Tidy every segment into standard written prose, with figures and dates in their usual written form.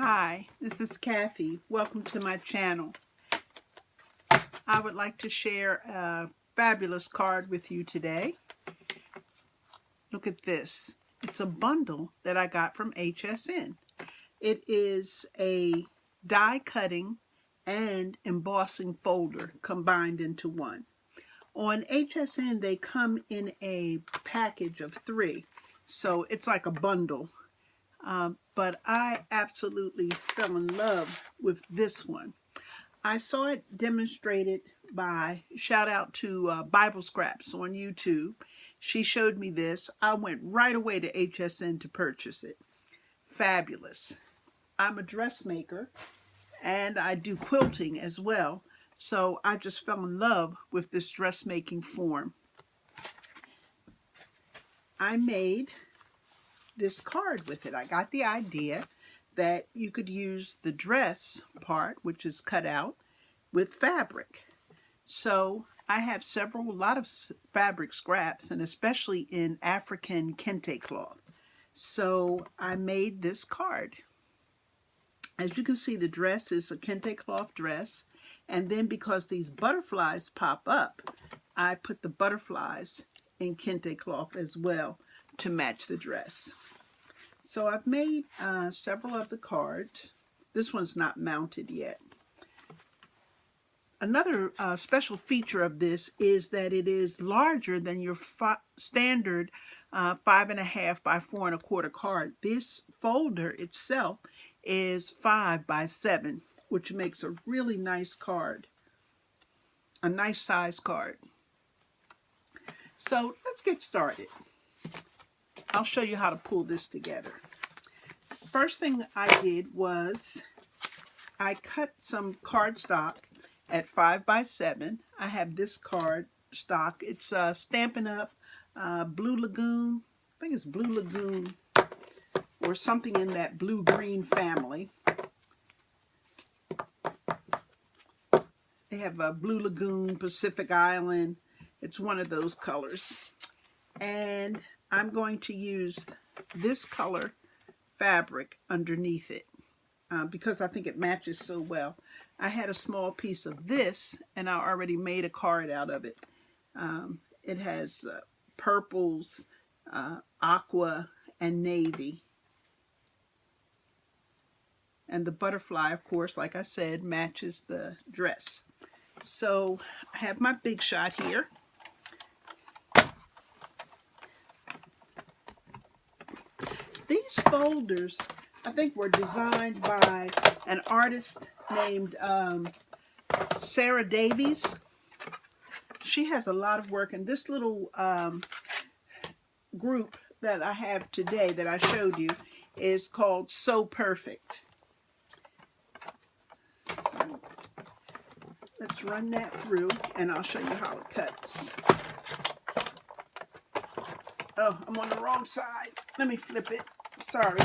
Hi, this is Kathy. Welcome to my channel. I would like to share a fabulous card with you today. Look at this. It's a bundle that I got from HSN. It is a die cutting and embossing folder combined into one. On HSN, they come in a package of 3, so it's like a bundle. But I absolutely fell in love with this one. I saw it demonstrated by, shout out to Bible Scraps on YouTube. She showed me this. I went right away to HSN to purchase it. Fabulous. I'm a dressmaker and I do quilting as well. So I just fell in love with this dressmaking form. I made this card with it. I got the idea that you could use the dress part, which is cut out, with fabric. So I have a lot of fabric scraps, and especially in African kente cloth. So I made this card. As you can see, the dress is a kente cloth dress. And then because these butterflies pop up, I put the butterflies in kente cloth as well to match the dress. So I've made several of the cards. This one's not mounted yet. Another special feature of this is that it is larger than your standard 5.5 by 4.25 card. This folder itself is 5 by 7, which makes a really nice card, a nice size card. So let's get started. I'll show you how to pull this together. First thing I did was I cut some cardstock at 5 by 7. I have this card stock. It's Stampin' Up! Blue Lagoon. I think it's Blue Lagoon or something in that blue-green family. They have a Blue Lagoon, Pacific Island. It's one of those colors. And I'm going to use this color fabric underneath it because I think it matches so well. I had a small piece of this and I already made a card out of it. It has purples, aqua, and navy. And the butterfly, of course, like I said, matches the dress. So I have my Big Shot here. These folders, I think, were designed by an artist named Sarah Davies. She has a lot of work, and this little group that I have today that I showed you is called So Perfect. Let's run that through and I'll show you how it cuts. Oh, I'm on the wrong side. Let me flip it. Sorry.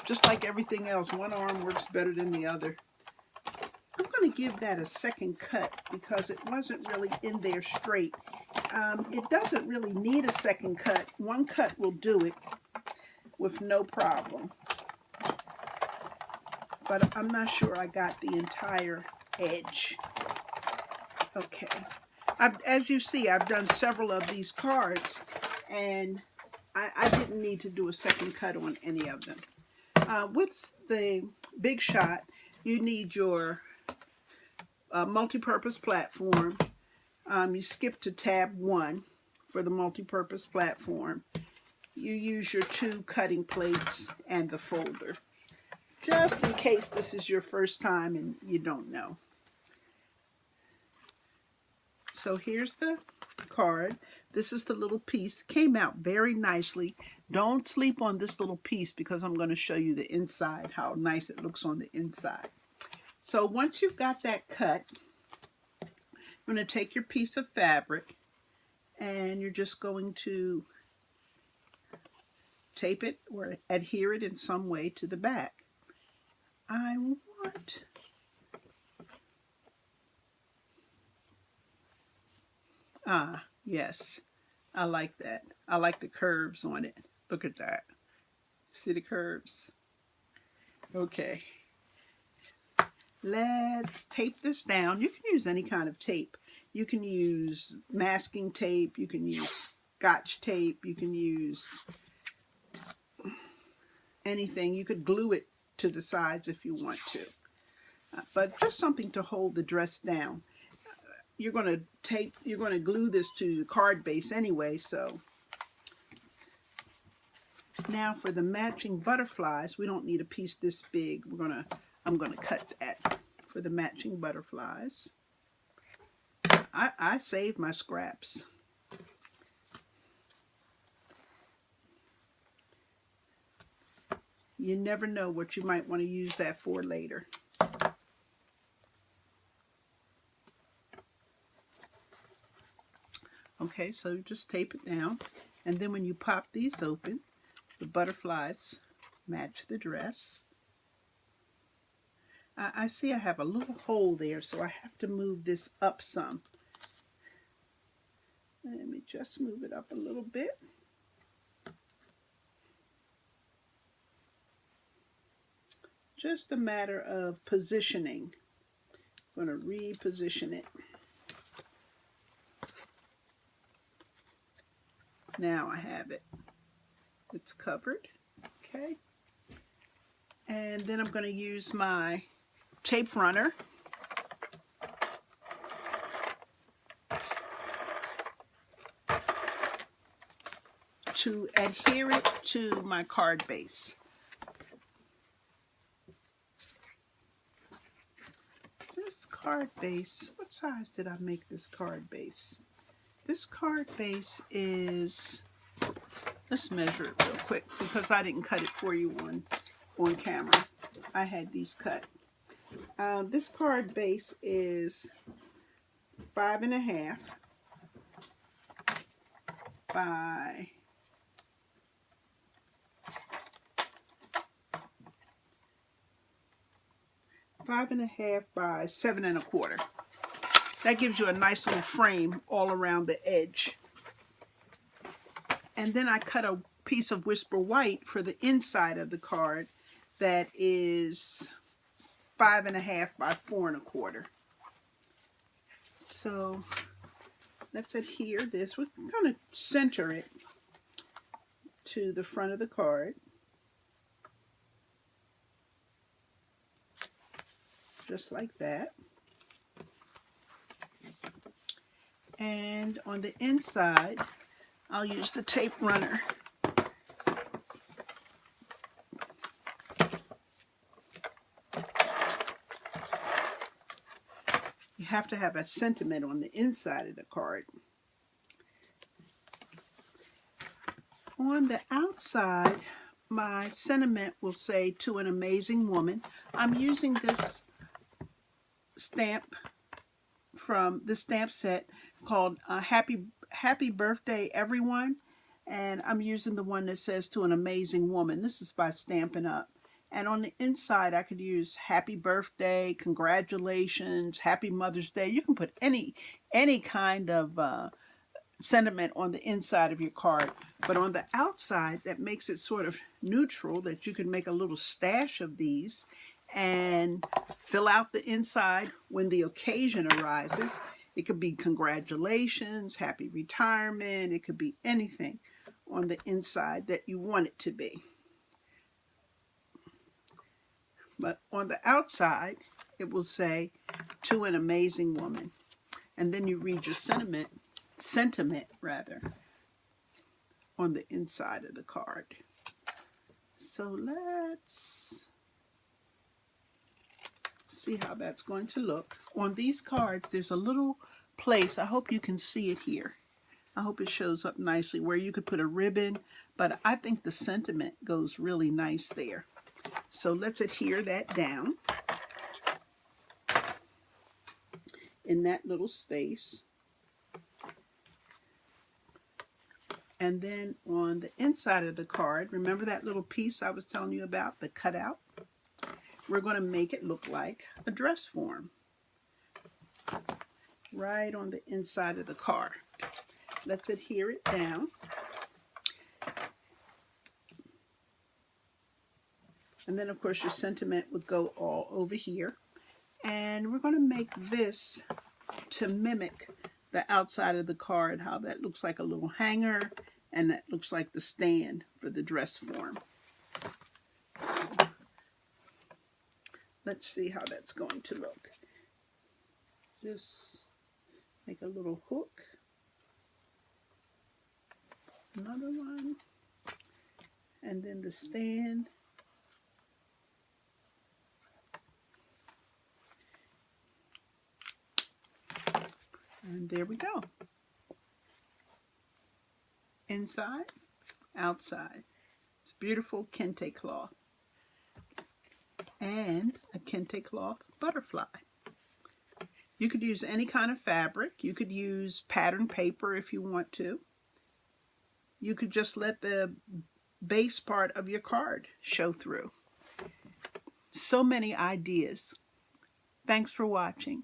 Just like everything else, one arm works better than the other. I'm going to give that a second cut because it wasn't really in there straight. It doesn't really need a second cut. One cut will do it with no problem. But I'm not sure I got the entire edge. Okay. As you see, I've done several of these cards, and I didn't need to do a second cut on any of them. With the Big Shot, you need your multi-purpose platform. You skip to tab 1 for the multi-purpose platform. You use your 2 cutting plates and the folder, just in case this is your first time and you don't know. So here's the card. This is the little piece. Came out very nicely. Don't sleep on this little piece because I'm going to show you the inside, how nice it looks on the inside. So once you've got that cut, you're going to take your piece of fabric and you're just going to tape it or adhere it in some way to the back. I want yes, I like that. I like the curves on it. Look at that. See the curves? Okay. Let's tape this down. You can use any kind of tape. You can use masking tape. You can use Scotch tape. You can use anything. You could glue it to the sides if you want to. But just something to hold the dress down. You're going to glue this to the card base anyway, so. Now for the matching butterflies, we don't need a piece this big. I'm gonna cut that for the matching butterflies. I save my scraps. You never know what you might want to use that for later. Okay, so just tape it down, and then when you pop these open, the butterflies match the dress. I see I have a little hole there, so I have to move this up some. Let me just move it up a little bit. Just a matter of positioning. I'm going to reposition it. Now I have it. It's covered. Okay. And then I'm going to use my tape runner to adhere it to my card base. This card base, what size did I make this card base? This card base is, let's measure it real quick because I didn't cut it for you on camera. I had these cut. This card base is 5.5 by 5.5 by 7.25. That gives you a nice little frame all around the edge. And then I cut a piece of Whisper White for the inside of the card that is 5.5 by 4.25. So let's adhere this. We're going to center it to the front of the card. Just like that. And on the inside, I'll use the tape runner. You have to have a sentiment on the inside of the card. On the outside, my sentiment will say, "To an amazing woman." I'm using this stamp from the stamp set called Happy Birthday Everyone, and I'm using the one that says "To an amazing woman." This is by Stampin' Up. And on the inside I could use happy birthday, congratulations, happy Mother's Day. You can put any kind of sentiment on the inside of your card, but on the outside that makes it sort of neutral, that you can make a little stash of these and fill out the inside when the occasion arises. It could be congratulations, happy retirement, it could be anything on the inside that you want it to be. But on the outside it will say, "To an amazing woman," and then you read your sentiment on the inside of the card. So let's see how that's going to look. On these cards, there's a little place, I hope you can see it here. I hope it shows up nicely, where you could put a ribbon, but I think the sentiment goes really nice there. So let's adhere that down in that little space. And then on the inside of the card, remember that little piece I was telling you about, the cutout? We're going to make it look like a dress form right on the inside of the card. Let's adhere it down. And then, of course, your sentiment would go all over here. And we're going to make this to mimic the outside of the card, how that looks like a little hanger, and that looks like the stand for the dress form. Let's see how that's going to look. Just make a little hook. Another one. And then the stand. And there we go. Inside, outside. It's beautiful kente cloth. And a kente cloth butterfly. You could use any kind of fabric. You could use pattern paper if you want to. You could just let the base part of your card show through. So many ideas. Thanks for watching.